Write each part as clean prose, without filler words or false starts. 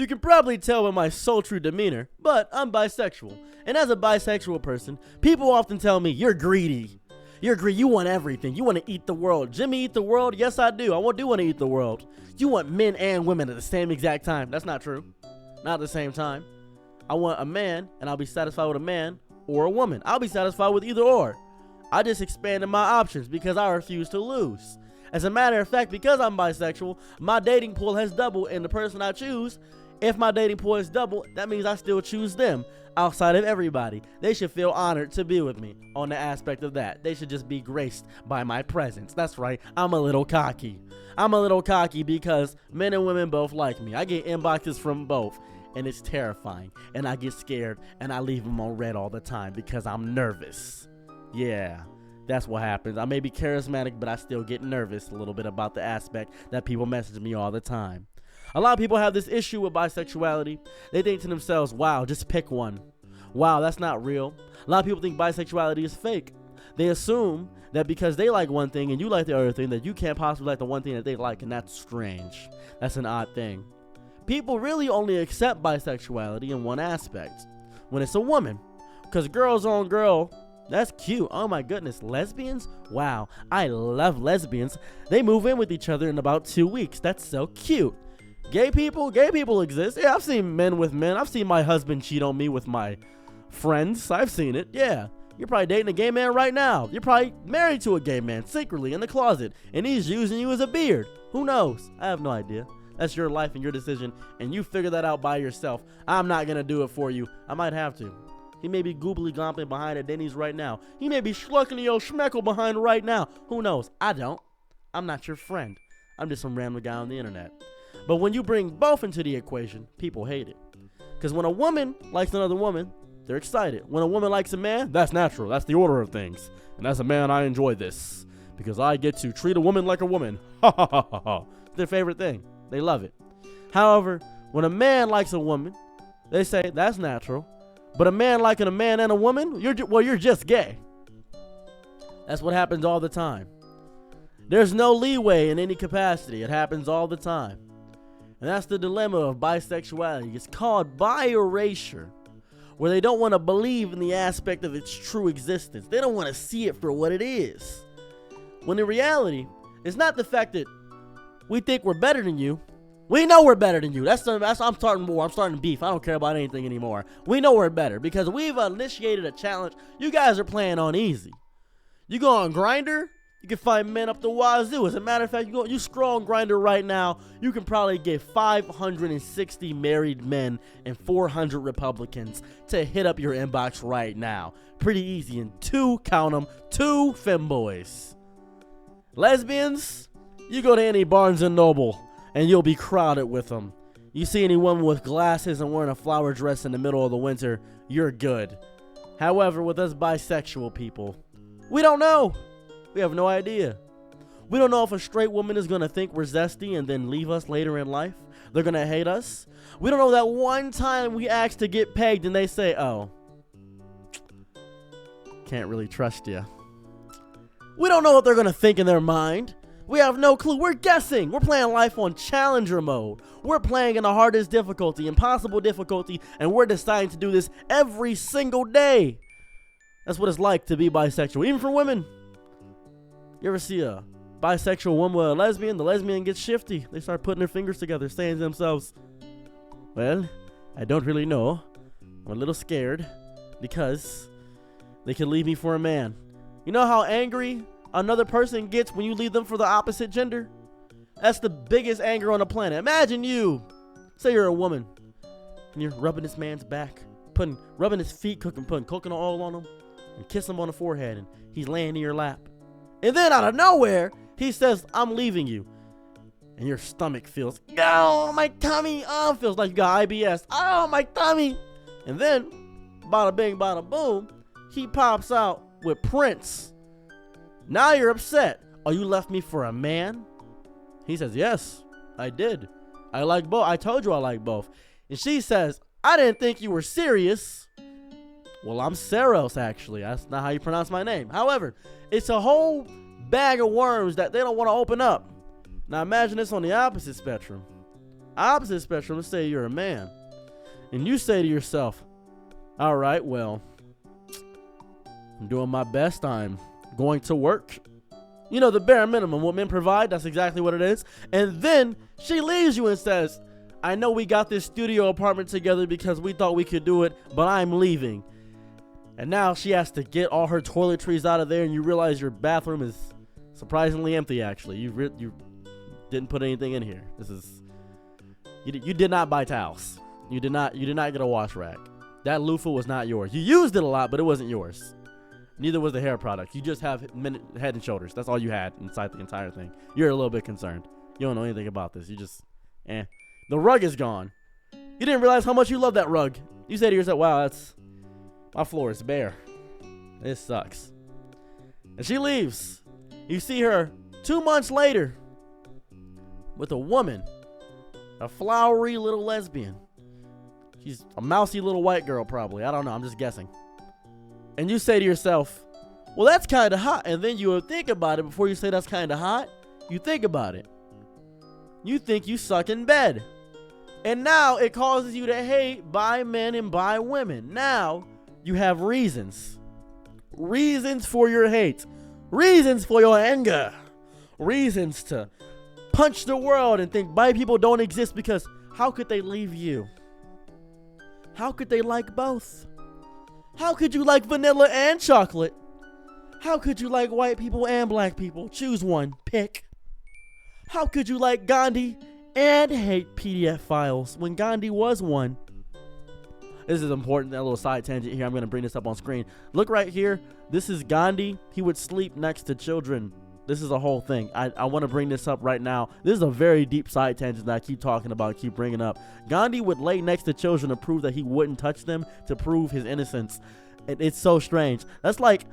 You can probably tell by my sultry demeanor, but I'm bisexual. And as a bisexual person, people often tell me, you're greedy. You're greedy. You want everything. You want to eat the world. Jimmy, eat the world? Yes, I do. I do want to eat the world. You want men and women at the same exact time. That's not true. Not at the same time. I want a man, and I'll be satisfied with a man or a woman. I'll be satisfied with either or. I just expanded my options because I refuse to lose. As a matter of fact, because I'm bisexual, my dating pool has doubled, and the person I choose, if my dating pool is double, that means I still choose them outside of everybody. They should feel honored to be with me on the aspect of that. They should just be graced by my presence. That's right, I'm a little cocky. I'm a little cocky because men and women both like me. I get inboxes from both, and it's terrifying, and I get scared, and I leave them on red all the time because I'm nervous. Yeah, that's what happens. I may be charismatic, but I still get nervous a little bit about the aspect that people message me all the time. A lot of people have this issue with bisexuality. They think to themselves, wow, just pick one. Wow, that's not real. A lot of people think bisexuality is fake. They assume that because they like one thing and you like the other thing, that you can't possibly like the one thing that they like, and that's strange. That's an odd thing. People really only accept bisexuality in one aspect, when it's a woman. Because girls on girl, that's cute. Oh my goodness, lesbians? Wow, I love lesbians. They move in with each other in about 2 weeks. That's so cute. Gay people exist. Yeah, I've seen men with men. I've seen my husband cheat on me with my friends. I've seen it. Yeah. You're probably dating a gay man right now. You're probably married to a gay man secretly in the closet, and he's using you as a beard. Who knows? I have no idea. That's your life and your decision, and you figure that out by yourself. I'm not going to do it for you. I might have to. He may be goobly glomping behind a Denny's right now. He may be schlucking your schmeckle behind right now. Who knows? I don't. I'm not your friend. I'm just some random guy on the internet. But when you bring both into the equation, people hate it. Because when a woman likes another woman, they're excited. When a woman likes a man, that's natural. That's the order of things. And as a man, I enjoy this. Because I get to treat a woman like a woman. Ha ha ha ha ha. It's their favorite thing. They love it. However, when a man likes a woman, they say that's natural. But a man liking a man and a woman, you're just gay. That's what happens all the time. There's no leeway in any capacity. It happens all the time. And that's the dilemma of bisexuality. It's called bi-erasure, where they don't want to believe in the aspect of its true existence. They don't want to see it for what it is. When in reality, it's not the fact that we think we're better than you. We know we're better than you. I'm starting war. I'm starting beef. I don't care about anything anymore. We know we're better because we've initiated a challenge. You guys are playing on easy. You go on Grindr, you can find men up the wazoo. As a matter of fact, you scroll on Grindr right now, you can probably get 560 married men and 400 Republicans to hit up your inbox right now. Pretty easy. And two femboys. Lesbians, you go to any Barnes & Noble and you'll be crowded with them. You see any woman with glasses and wearing a flower dress in the middle of the winter, you're good. However, with us bisexual people, we don't know. We have no idea. We don't know if a straight woman is going to think we're zesty and then leave us later in life. They're going to hate us. We don't know that one time we asked to get pegged and they say, oh, can't really trust you. We don't know what they're going to think in their mind. We have no clue. We're guessing. We're playing life on challenger mode. We're playing in the hardest difficulty, impossible difficulty, and we're deciding to do this every single day. That's what it's like to be bisexual, even for women. You ever see a bisexual woman with a lesbian? The lesbian gets shifty. They start putting their fingers together, saying to themselves, well, I don't really know. I'm a little scared because they could leave me for a man. You know how angry another person gets when you leave them for the opposite gender? That's the biggest anger on the planet. Imagine you, say you're a woman, and you're rubbing this man's back, rubbing his feet, putting coconut oil on him, and kiss him on the forehead, and he's laying in your lap. And then out of nowhere, he says, I'm leaving you. And your stomach feels, oh, my tummy. Oh, feels like you got IBS. Oh, my tummy. And then, bada bing, bada boom, he pops out with Prince. Now you're upset. Oh, you left me for a man? He says, yes, I did. I like both. I told you I like both. And she says, I didn't think you were serious. Well, I'm Saros, actually. That's not how you pronounce my name. However, it's a whole bag of worms that they don't want to open up. Now imagine this on the opposite spectrum. Opposite spectrum, let's say you're a man, and you say to yourself, all right, well, I'm doing my best. I'm going to work. You know, the bare minimum, what men provide, that's exactly what it is. And then she leaves you and says, I know we got this studio apartment together because we thought we could do it, but I'm leaving. And now she has to get all her toiletries out of there, and you realize your bathroom is surprisingly empty, actually. You didn't put anything in here. You did not buy towels. You did not get a wash rack. That loofah was not yours. You used it a lot, but it wasn't yours. Neither was the hair product. You just have Head and Shoulders. That's all you had inside the entire thing. You're a little bit concerned. You don't know anything about this. You just, The rug is gone. You didn't realize how much you love that rug. You say to yourself, wow, my floor is bare. This sucks. And she leaves. You see her 2 months later with a woman, a flowery little lesbian. She's a mousy little white girl, probably. I don't know. I'm just guessing. And you say to yourself, well, that's kind of hot. And then you think about it before you say that's kind of hot. You think about it. You think you suck in bed. And now it causes you to hate bi men and bi women. Now you have reasons. Reasons for your hate. Reasons for your anger. Reasons to punch the world and think bi people don't exist, because how could they leave you? How could they like both? How could you like vanilla and chocolate? How could you like white people and black people? Choose one. Pick. How could you like Gandhi and hate PDF files when Gandhi was one? This is important. That little side tangent here. I'm going to bring this up on screen. Look right here. This is Gandhi. He would sleep next to children. This is a whole thing. I want to bring this up right now. This is a very deep side tangent that I keep talking about, keep bringing up. Gandhi would lay next to children to prove that he wouldn't touch them, to prove his innocence. It's so strange. That's like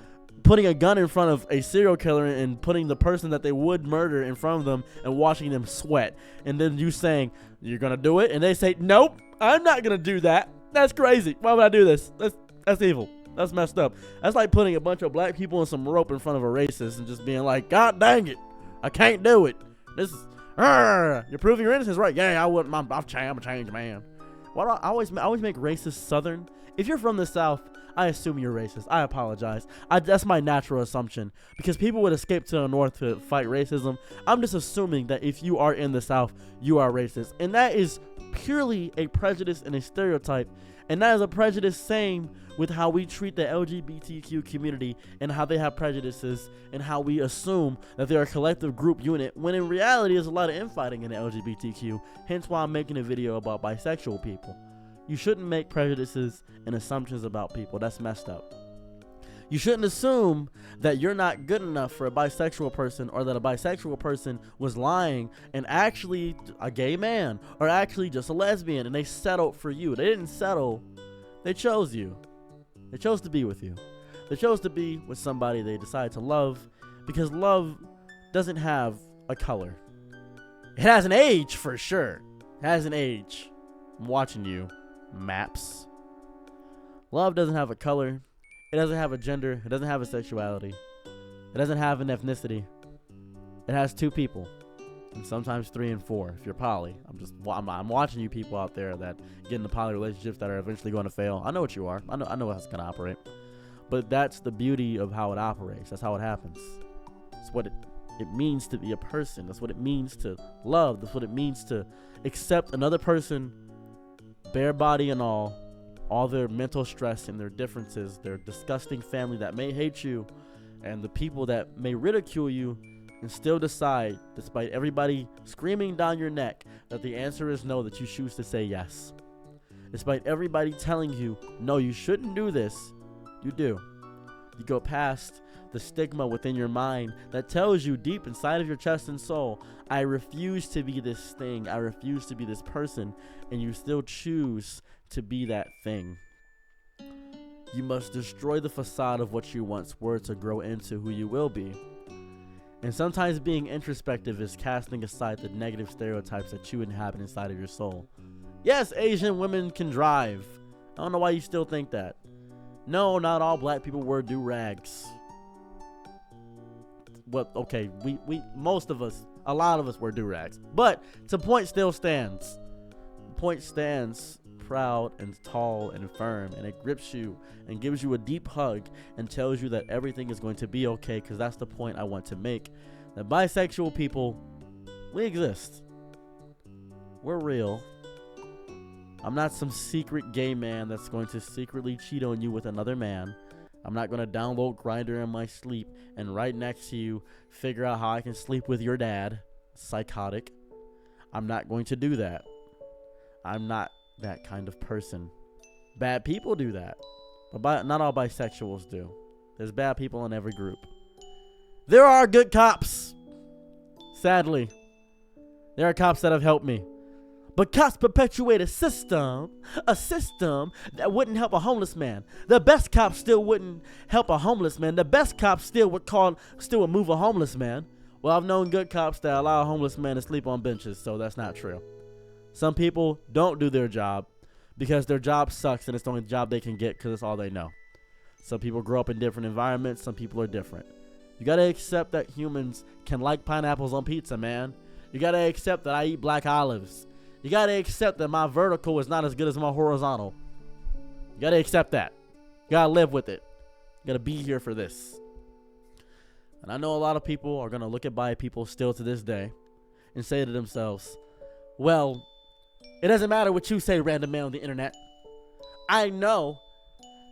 putting a gun in front of a serial killer and putting the person that they would murder in front of them and watching them sweat. And then you saying, you're going to do it? And they say, nope, I'm not going to do that. That's crazy. Why would I do this? That's evil. That's messed up. That's like putting a bunch of black people in some rope in front of a racist and just being like, God dang it, I can't do it. This is, you're proving your innocence, right? Yeah, I'm a changed man. Why do I always make racist Southern? If you're from the South, I assume you're racist. I apologize. That's my natural assumption, because people would escape to the North to fight racism. I'm just assuming that if you are in the South, you are racist, and that is purely a prejudice and a stereotype. And that is a prejudice same with how we treat the LGBTQ community and how they have prejudices and how we assume that they're a collective group unit, when in reality there's a lot of infighting in the LGBTQ. Hence why I'm making a video about bisexual people. You shouldn't make prejudices and assumptions about people. That's messed up. You shouldn't assume that you're not good enough for a bisexual person, or that a bisexual person was lying and actually a gay man, or actually just a lesbian, and they settled for you. They didn't settle. They chose you. They chose to be with you. They chose to be with somebody they decided to love, because love doesn't have a color. It has an age for sure. It has an age. I'm watching you. Maps. Love doesn't have a color. It doesn't have a gender. It doesn't have a sexuality. It doesn't have an ethnicity. It has two people, and sometimes 3 and 4 if you're poly. I'm watching you people out there that get into poly relationships that are eventually going to fail. I know what you are. I know how it's going to operate. But that's the beauty of how it operates. That's how it happens. It's what it means to be a person. That's what it means to love. That's what it means to accept another person, bare body and all their mental stress and their differences, their disgusting family that may hate you, and the people that may ridicule you, and still decide, despite everybody screaming down your neck, that the answer is no, that you choose to say yes. Despite everybody telling you, no, you shouldn't do this, you do. You go past the stigma within your mind that tells you deep inside of your chest and soul, I refuse to be this thing, I refuse to be this person, and you still choose to be that thing. You must destroy the facade of what you once were to grow into who you will be. And sometimes being introspective is casting aside the negative stereotypes that you inhabit inside of your soul. Yes, Asian women can drive. I don't know why you still think that. No, not all black people wear do-rags. Well, okay, we most of us, a lot of us wear do-rags. But the point still stands. point stands proud and tall and firm, and it grips you and gives you a deep hug and tells you that everything is going to be okay, because that's the point I want to make. That bisexual people, we exist. We're real. I'm not some secret gay man that's going to secretly cheat on you with another man. I'm not going to download Grindr in my sleep and right next to you figure out how I can sleep with your dad. Psychotic. I'm not going to do that. I'm not that kind of person. Bad people do that, but not all bisexuals do. There's bad people in every group. There are good cops. Sadly, there are cops that have helped me. But cops perpetuate a system that wouldn't help a homeless man. The best cops still wouldn't help a homeless man. The best cops still would move a homeless man. Well, I've known good cops that allow a homeless man to sleep on benches, so that's not true. Some people don't do their job because their job sucks and it's the only job they can get because it's all they know. Some people grow up in different environments. Some people are different. You got to accept that humans can like pineapples on pizza, man. You got to accept that I eat black olives. You got to accept that my vertical is not as good as my horizontal. You got to accept that. You got to live with it. You got to be here for this. And I know a lot of people are going to look at bi people still to this day and say to themselves, well, it doesn't matter what you say, random man on the internet. I know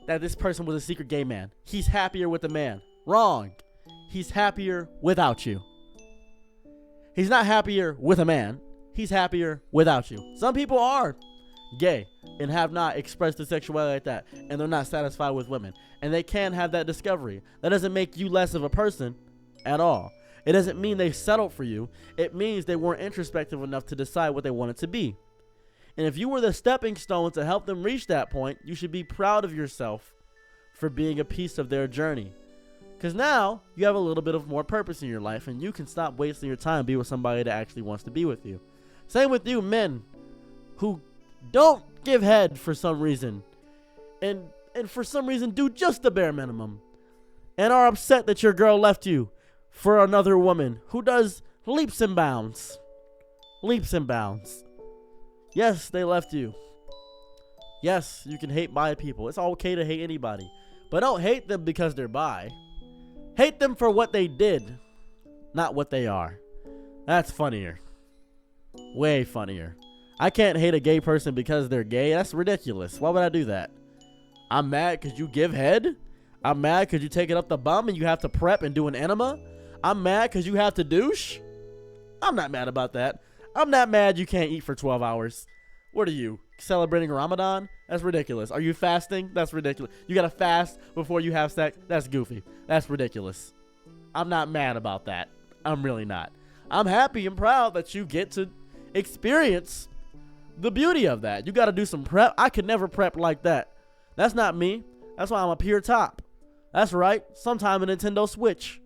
that this person was a secret gay man. He's happier with a man. Wrong. He's happier without you. He's not happier with a man. He's happier without you. Some people are gay and have not expressed their sexuality like that, and they're not satisfied with women, and they can have that discovery. That doesn't make you less of a person at all. It doesn't mean they settled for you. It means they weren't introspective enough to decide what they wanted to be. And if you were the stepping stone to help them reach that point, you should be proud of yourself for being a piece of their journey. Because now you have a little bit of more purpose in your life, and you can stop wasting your time and be with somebody that actually wants to be with you. Same with you men who don't give head for some reason, and for some reason do just the bare minimum, and are upset that your girl left you for another woman who does leaps and bounds. Leaps and bounds. Yes, they left you. Yes, you can hate bi people. It's okay to hate anybody. But don't hate them because they're bi. Hate them for what they did, not what they are. That's funnier. Way funnier. I can't hate a gay person because they're gay. That's ridiculous. Why would I do that? I'm mad because you give head? I'm mad because you take it up the bum and you have to prep and do an enema? I'm mad because you have to douche? I'm not mad about that. I'm not mad you can't eat for 12 hours. What are you, celebrating Ramadan? That's ridiculous. Are you fasting? That's ridiculous. You gotta fast before you have sex? That's goofy. That's ridiculous. I'm not mad about that. I'm really not. I'm happy and proud that you get to experience the beauty of that. You gotta do some prep. I could never prep like that. That's not me. That's why I'm a pure top. That's right. Sometime a Nintendo Switch.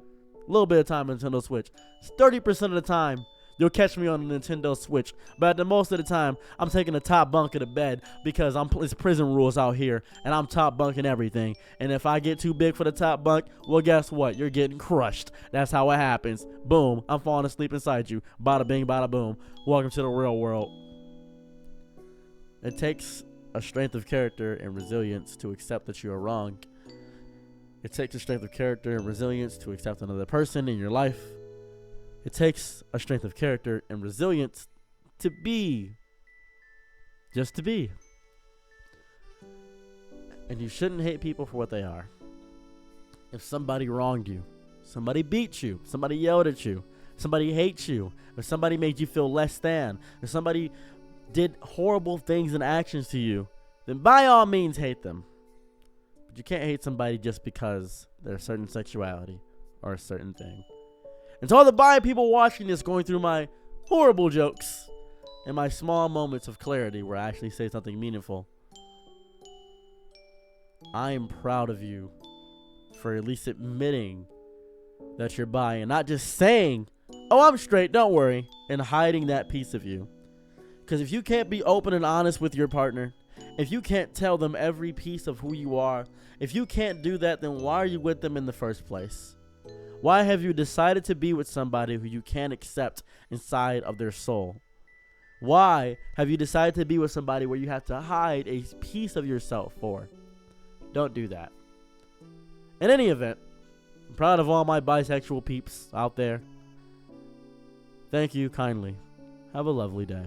A little bit of time on Nintendo Switch. 30% of the time, you'll catch me on the Nintendo Switch. But the most of the time, I'm taking the top bunk of the bed because it's prison rules out here, and I'm top bunking everything. And if I get too big for the top bunk, well, guess what? You're getting crushed. That's how it happens. Boom. I'm falling asleep inside you. Bada bing, bada boom. Welcome to the real world. It takes a strength of character and resilience to accept that you are wrong. It takes a strength of character and resilience to accept another person in your life. It takes a strength of character and resilience to be. Just to be. And you shouldn't hate people for what they are. If somebody wronged you, somebody beat you, somebody yelled at you, somebody hates you, or somebody made you feel less than, or somebody did horrible things and actions to you, then by all means hate them. But you can't hate somebody just because they're a certain sexuality or a certain thing. And to all the bi people watching this, going through my horrible jokes and my small moments of clarity where I actually say something meaningful, I am proud of you for at least admitting that you're bi and not just saying, oh, I'm straight, don't worry, and hiding that piece of you. Because if you can't be open and honest with your partner, if you can't tell them every piece of who you are, if you can't do that, then why are you with them in the first place? Why have you decided to be with somebody who you can't accept inside of their soul? Why have you decided to be with somebody where you have to hide a piece of yourself for? Don't do that. In any event, I'm proud of all my bisexual peeps out there. Thank you kindly. Have a lovely day.